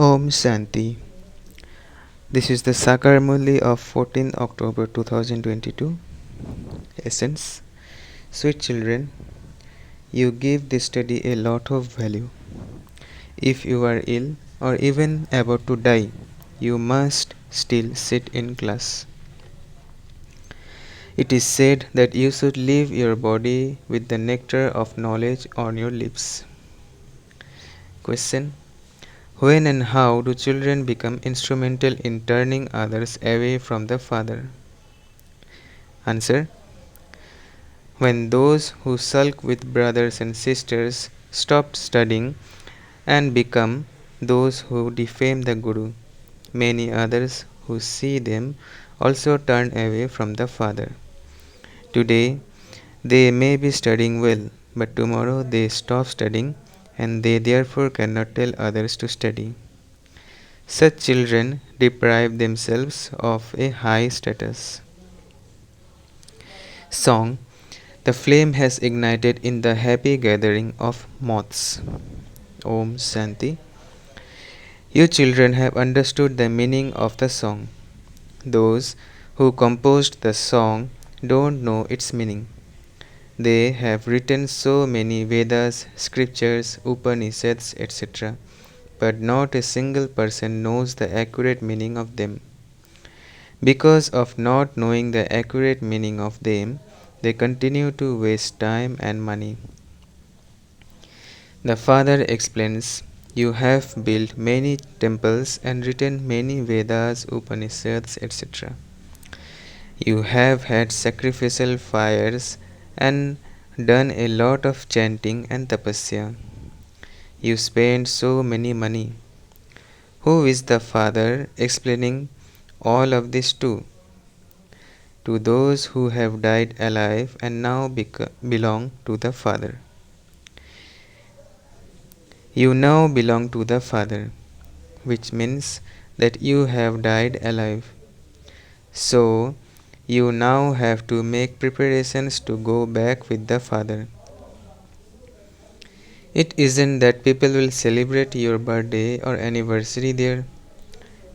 Om Shanti. This is the Sakar Murli of 14th October 2022. Essence. Sweet children, you give this study a lot of value. If you are ill or even about to die, you must still sit in class. It is said that you should leave your body with the nectar of knowledge on your lips. Question. When and how do children become instrumental in turning others away from the Father? Answer. When those who sulk with brothers and sisters stop studying and become those who defame the Guru, many others who see them also turn away from the Father. Today they may be studying well, but tomorrow they stop studying and they therefore cannot tell others to study. Such children deprive themselves of a high status. Song. The flame has ignited in the happy gathering of moths. Om Shanti. You children have understood the meaning of the song. Those who composed the song don't know its meaning. They have written so many Vedas, scriptures, Upanishads, etc., but not a single person knows the accurate meaning of them. Because of not knowing the accurate meaning of them, they continue to waste time and money. The Father explains, you have built many temples and written many Vedas, Upanishads, etc. You have had sacrificial fires and done a lot of chanting and tapasya. You spent so many money. Who is the Father explaining all of this to? To those who have died alive and now belong to the Father. You now belong to the Father, which means that you have died alive. So, you now have to make preparations to go back with the Father. It isn't that people will celebrate your birthday or anniversary there.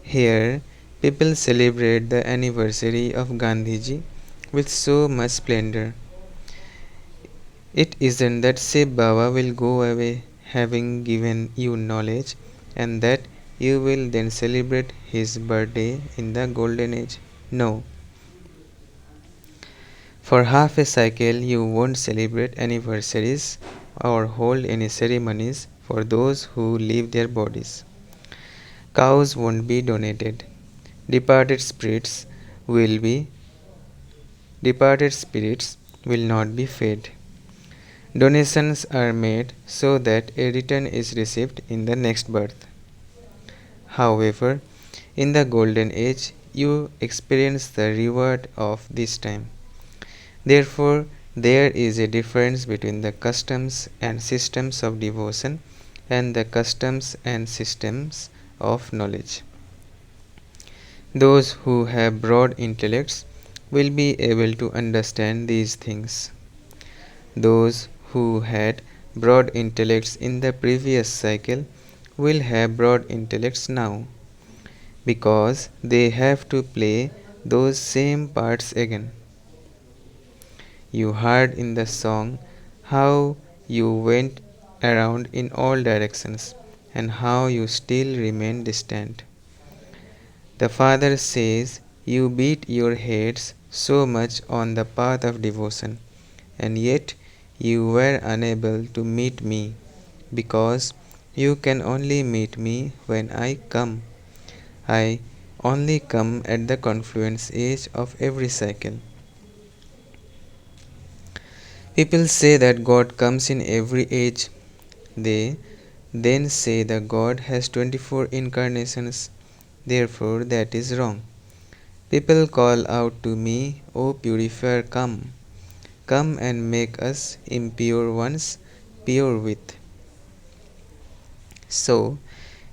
Here, people celebrate the anniversary of Gandhiji with so much splendor. It isn't that Shiv Baba will go away having given you knowledge and that you will then celebrate his birthday in the golden age. No. For half a cycle you won't celebrate anniversaries or hold any ceremonies for those who leave their bodies. Cows won't be donated. Departed spirits will be departed spirits will not be fed. Donations are made so that a return is received in the next birth. However, in the golden age, you experience the reward of this time. Therefore, there is a difference between the customs and systems of devotion and the customs and systems of knowledge. Those who have broad intellects will be able to understand these things. Those who had broad intellects in the previous cycle will have broad intellects now, because they have to play those same parts again. You heard in the song how you went around in all directions and how you still remain distant. The Father says you beat your heads so much on the path of devotion, and yet you were unable to meet me, because you can only meet me when I come. I only come at the confluence age of every cycle. People say that God comes in every age. They then say that God has 24 incarnations. Therefore, that is wrong. People call out to me, O purifier, come. Come and make us impure ones pure with. So,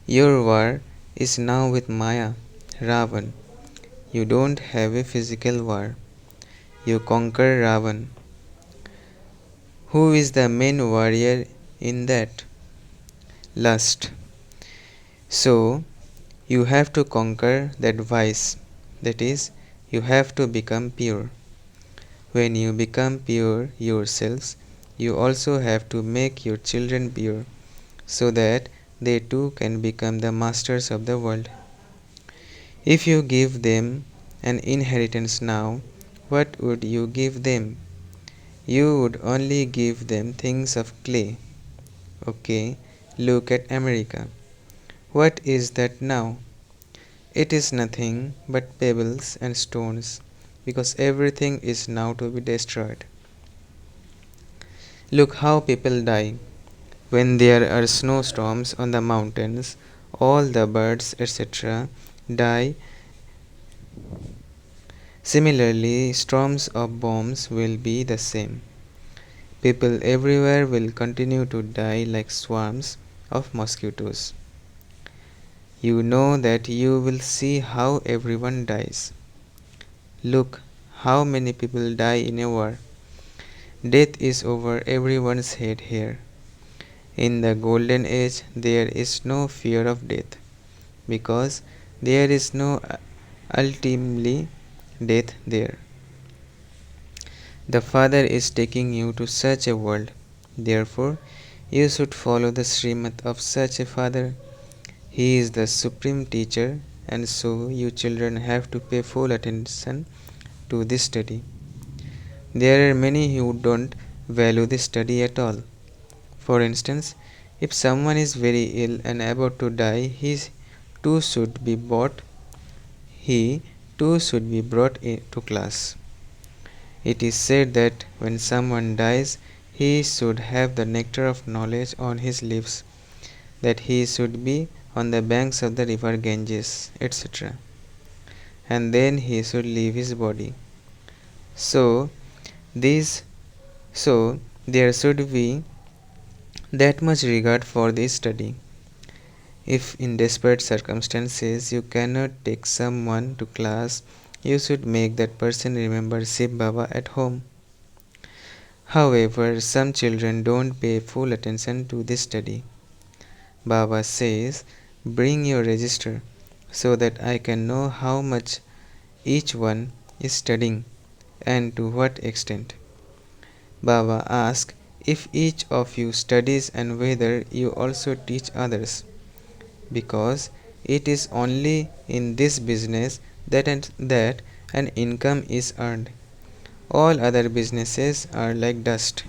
your war is now with Maya, Ravan. You don't have a physical war. You conquer Ravan. Who is the main warrior in that? Lust. So, you have to conquer that vice. That is, you have to become pure. When you become pure yourselves, you also have to make your children pure, so that they too can become the masters of the world. If you give them an inheritance now, what would you give them? You would only give them things of clay. Okay, look at America. What is that now? It is nothing but pebbles and stones, because everything is now to be destroyed. Look how people die. When there are snowstorms on the mountains, all the birds, etc., die. Similarly, storms of bombs will be the same. People everywhere will continue to die like swarms of mosquitoes. You know that you will see how everyone dies. Look how many people die in a war. Death is over everyone's head here. In the golden age, there is no fear of death, because there is no ultimately death there. The Father is taking you to such a world. Therefore, you should follow the Srimad of such a Father. He is the supreme teacher, and so you children have to pay full attention to this study. There are many who don't value this study at all. For instance, if someone is very ill and about to die, too should be brought he too should be brought to class. It is said that when someone dies, he should have the nectar of knowledge on his lips, that he should be on the banks of the river Ganges, etc., and then he should leave his body. So, these so there should be that much regard for this study. If in desperate circumstances you cannot take someone to class, you should make that person remember Shiv Baba at home. However, some children don't pay full attention to this study. Baba says, bring your register so that I can know how much each one is studying and to what extent. Baba asks if each of you studies and whether you also teach others, because it is only in this business that an income is earned. All other businesses are like dust.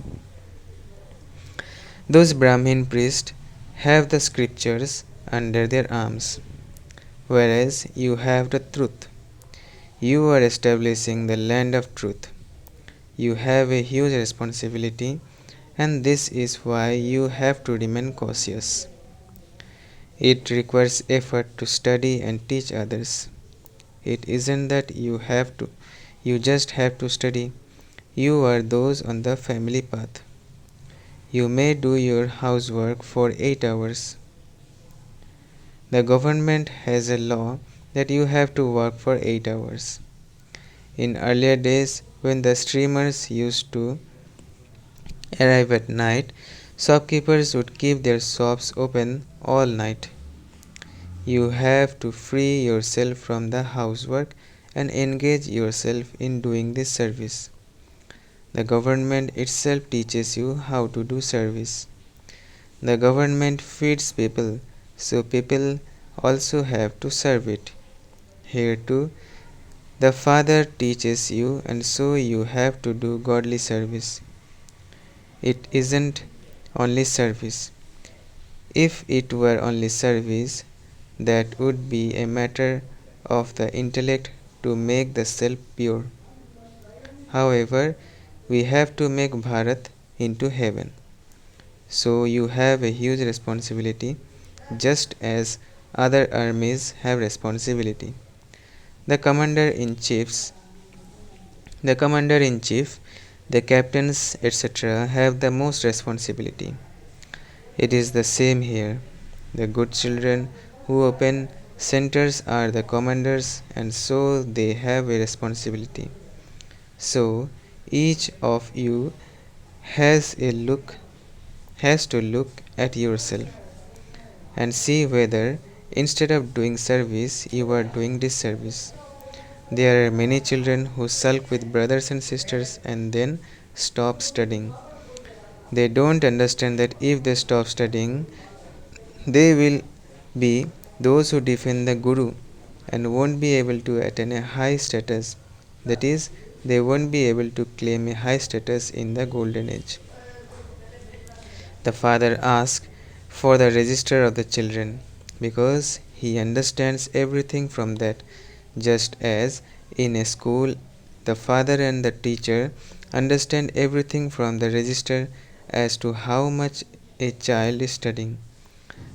Those Brahmin priests have the scriptures under their arms, whereas you have the truth. You are establishing the land of truth. You have a huge responsibility, and this is why you have to remain cautious. It requires effort to study and teach others. It isn't that you just have to study. You are those on the family path. You may do your housework for 8 hours. The government has a law that you have to work for 8 hours. In earlier days, when the streamers used to arrive at night, shopkeepers would keep their shops open all night. You have to free yourself from the housework and engage yourself in doing this service. The government itself teaches you how to do service. The government feeds people, so people also have to serve it. Here too, the Father teaches you, and so you have to do godly service. It isn't only service. If it were only service, that would be a matter of the intellect to make the self pure. However, we have to make Bharat into heaven. So you have a huge responsibility, just as other armies have responsibility. The commander in chiefs, the commander in chief, the captains, etc., have the most responsibility. It is the same here. The good children who open centers are the commanders, and so they have a responsibility. So each of you has a look has to look at yourself and see whether Instead of doing service, you are doing disservice. There are many children who sulk with brothers and sisters and then stop studying. They don't understand that if they stop studying, they will be those who defend the Guru and won't be able to attain a high status. That is, they won't be able to claim a high status in the golden age. The father asks for the register of the children because he understands everything from that, just as in a school the father and the teacher understand everything from the register as to how much a child is studying.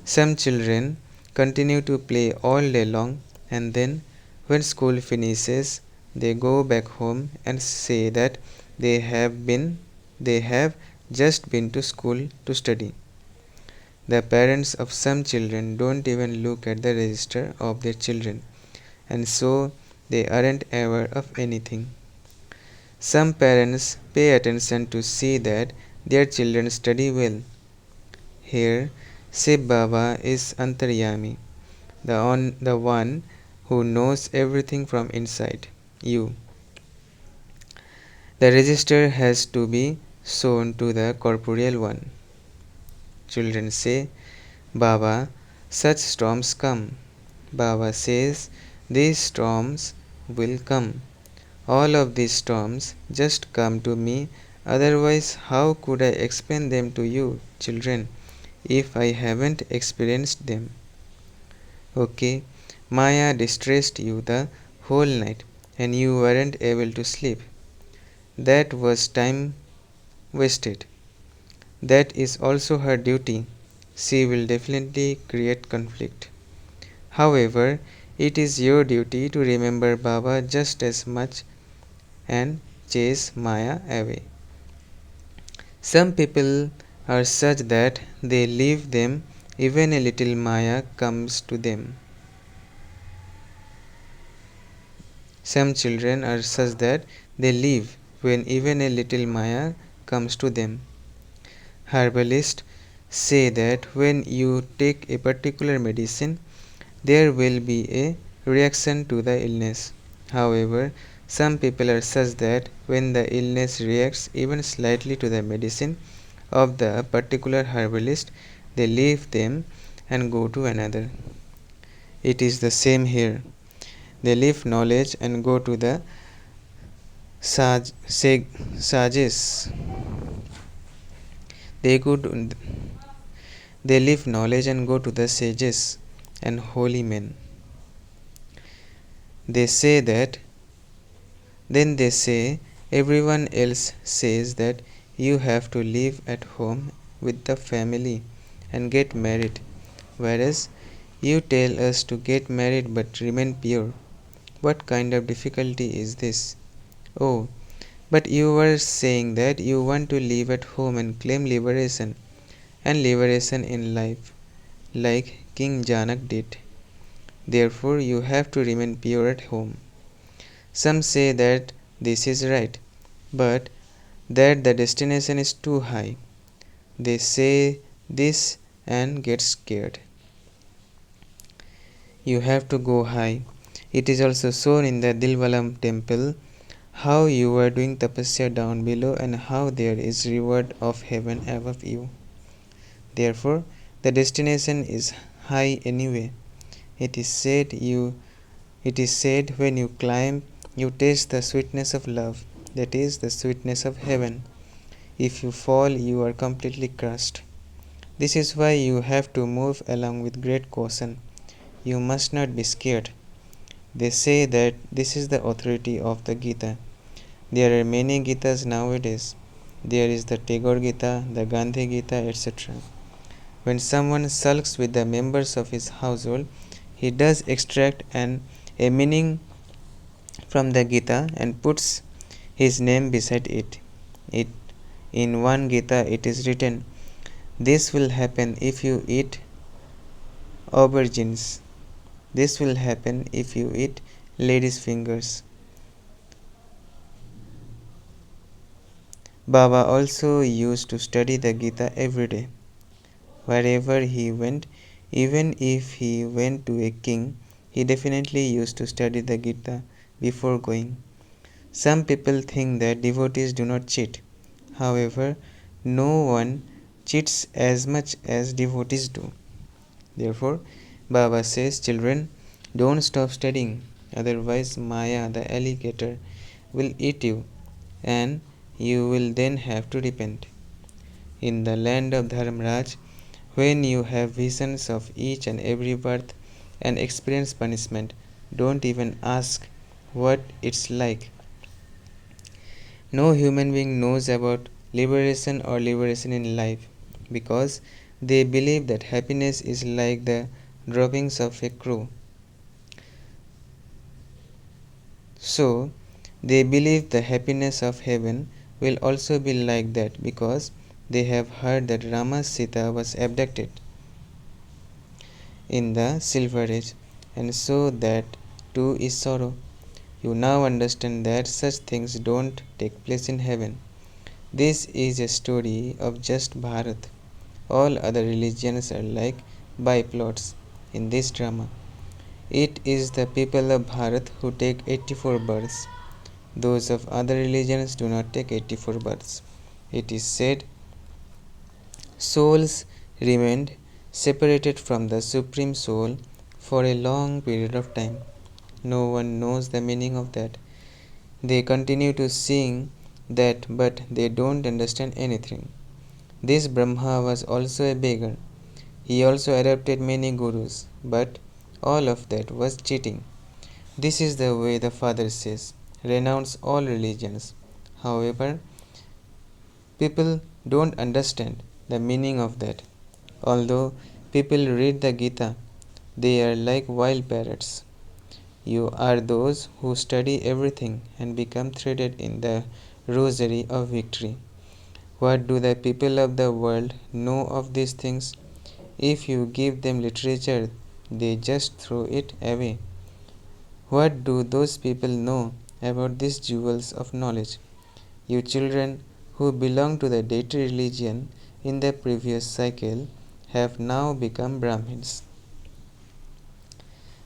Some children continue to play all day long and then, when school finishes, they go back home and say that they have just been to school to study. The parents of some children don't even look at the register of their children, and so they aren't aware of anything. Some parents pay attention to see that their children study well. Here, Shiv Baba is Antaryami, the one who knows everything from inside you. The register has to be shown to the corporeal one. Children say, Baba, such storms come. Baba says, these storms will come. All of these storms just come to me, otherwise, how could I explain them to you, children, if I haven't experienced them? Okay, Maya distressed you the whole night and you weren't able to sleep. That was time wasted. That is also her duty. She will definitely create conflict. However, it is your duty to remember Baba just as much and chase Maya away. Some people are such that they leave them even a little Maya comes to them. Some children are such that they leave when even a little Maya comes to them. Herbalists say that when you take a particular medicine, there will be a reaction to the illness. However, some people are such that when the illness reacts even slightly to the medicine of the particular herbalist, they leave them and go to another. It is the same here. They leave knowledge and go to the sages. They go to, they leave knowledge and go to the sages and holy men. They say that Then they say everyone else says that you have to live at home with the family and get married, whereas you tell us to get married but remain pure. What kind of difficulty is this? Oh, but you were saying that you want to live at home and claim liberation and liberation in life, like King Janak did. Therefore, you have to remain pure at home. Some say that this is right, but that the destination is too high. They say this and get scared. You have to go high. It is also shown in the Dilwalam temple how you are doing tapasya down below and how there is reward of heaven above you. Therefore, the destination is high anyway. It is said when you climb, you taste the sweetness of love, that is, the sweetness of heaven. If you fall, you are completely crushed. This is why you have to move along with great caution. You must not be scared. They say that this is the authority of the Gita. There are many Gitas nowadays. There is the Tagore Gita, the Gandhi Gita, etc. When someone sulks with the members of his household, he does extract a meaning from the Gita and puts his name beside it. In one Gita it is written, this will happen if you eat aubergines. This will happen if you eat ladies' fingers. Baba also used to study the Gita every day. Wherever he went, Even if he went to a king, he definitely used to study the Gita before going. Some people think that devotees do not cheat. However, no one cheats as much as devotees do. Therefore, Baba says, children, don't stop studying, otherwise, Maya, the alligator, will eat you, and you will then have to repent. In the land of Dharmraj, when you have visions of each and every birth and experience punishment, don't even ask what it's like. No human being knows about liberation or liberation in life because they believe that happiness is like the droppings of a crow. So, they believe the happiness of heaven will also be like that because they have heard that Rama's Sita was abducted in the Silver Age, and so that too is sorrow. You now understand that such things don't take place in heaven. This is a story of just Bharat. All other religions are like byplots in this drama. It is the people of Bharat who take 84 births. Those of other religions do not take 84 births. It is said souls remained separated from the Supreme Soul for a long period of time. No one knows the meaning of that. They continue to sing that, but they don't understand anything. This Brahma was also a beggar. He also adopted many gurus, but all of that was cheating. This is the way the Father says renounce all religions. However, people don't understand the meaning of that. Although people read the Gita, they are like wild parrots. You are those who study everything and become threaded in the rosary of victory. What do the people of the world know of these things? If you give them literature, they just throw it away. What do those people know about these jewels of knowledge? You children who belong to the deity religion in the previous cycle have now become Brahmins.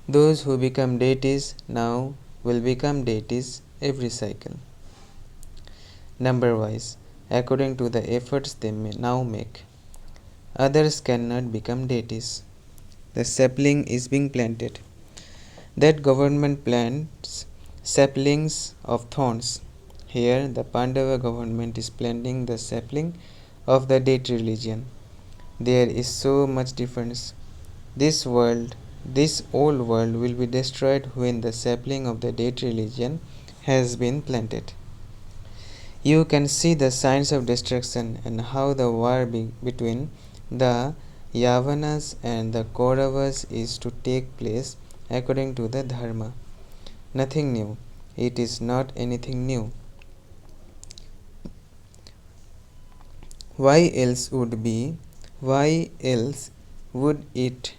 Those who become deities now will become deities every cycle. Number wise, according to the efforts they may now make. Others cannot become deities. The sapling is being planted. That government plants saplings of thorns. Here, the Pandava government is planting the sapling of the deity religion. There is so much difference. This old world will be destroyed when the sapling of the deity religion has been planted. You can see the signs of destruction and how the war between the Yavanas and the Kauravas is to take place according to the Dharma. Nothing new. It is not anything new. Why else would be? Why else would it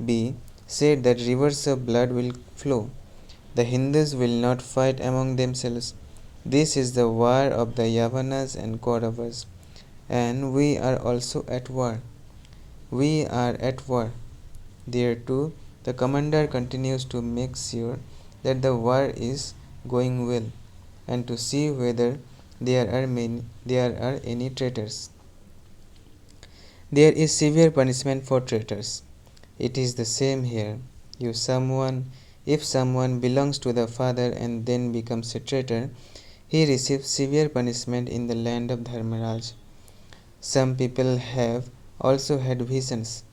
be said that rivers of blood will flow? The Hindus will not fight among themselves. This is the war of the Yavanas and Kauravas, and we are also at war. We are at war. There too, the commander continues to make sure that the war is going well and to see whether there are any traitors. There is severe punishment for traitors. It is the same here. If someone belongs to the Father and then becomes a traitor, he receives severe punishment in the land of Dharmaraj. Some people have also had visions.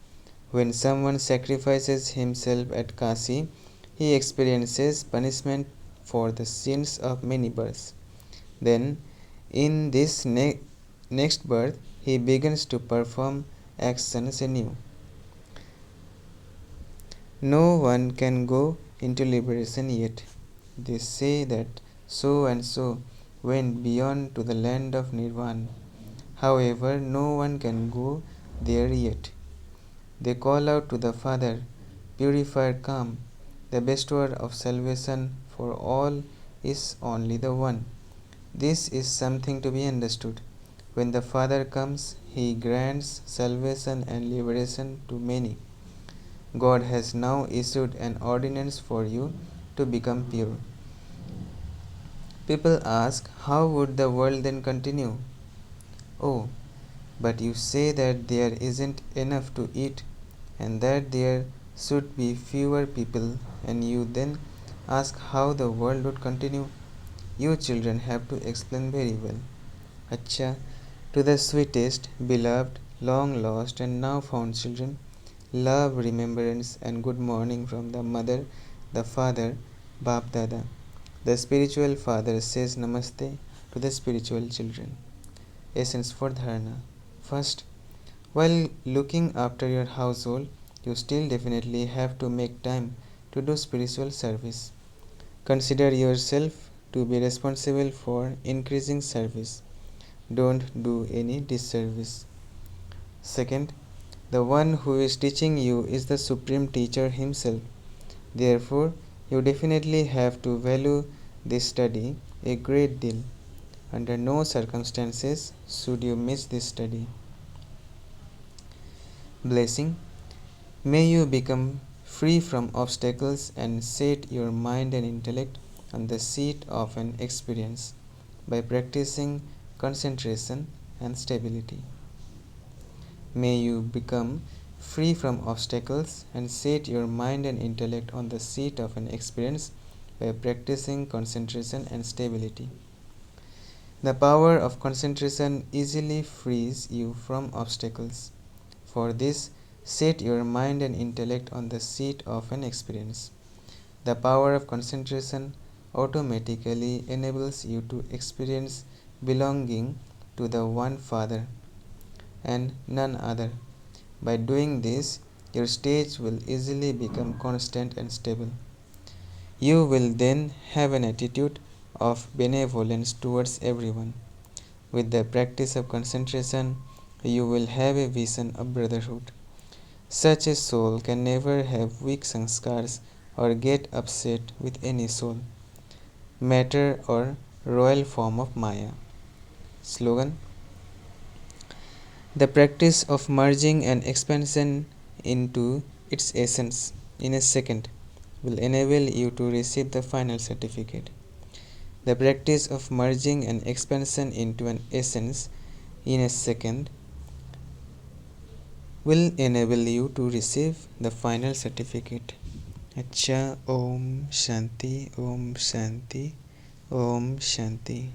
When someone sacrifices himself at Kasi, he experiences punishment for the sins of many births. Then, in this next birth, he begins to perform actions anew. No one can go into liberation yet. They say that so and so went beyond to the land of Nirvana. However, no one can go there yet. They call out to the Father, Purifier, come. The bestower of salvation for all is only the one. This is something to be understood. When the Father comes, He grants salvation and liberation to many. God has now issued an ordinance for you to become pure. People ask, how would the world then continue? Oh, but you say that there isn't enough to eat and that there should be fewer people, and you then ask how the world would continue. You children have to explain very well. Acha, to the sweetest, beloved, long lost, and now found children, love, remembrance, and good morning from the mother, the father, Bap Dada. The spiritual father says Namaste to the spiritual children. Essence for Dharana. First, while looking after your household, you still definitely have to make time to do spiritual service. Consider yourself to be responsible for increasing service. Don't do any disservice. Second, the one who is teaching you is the Supreme Teacher himself. Therefore, you definitely have to value this study a great deal. Under no circumstances should you miss this study. Blessing. May you become free from obstacles and set your mind and intellect on the seat of an experience by practicing concentration and stability. May you become free from obstacles and set your mind and intellect on the seat of an experience by practicing concentration and stability. The power of concentration easily frees you from obstacles. For this, set your mind and intellect on the seat of an experience. The power of concentration automatically enables you to experience belonging to the one Father and none other. By doing this, your state will easily become constant and stable. You will then have an attitude of benevolence towards everyone. With the practice of concentration, you will have a vision of brotherhood. Such a soul can never have weak sanskars or get upset with any soul, matter, or royal form of Maya. Slogan. The practice of merging and expansion into its essence in a second will enable you to receive the final certificate. The practice of merging and expansion into an essence in a second will enable you to receive the final certificate. Acha, Om Shanti, Om Shanti, Om Shanti.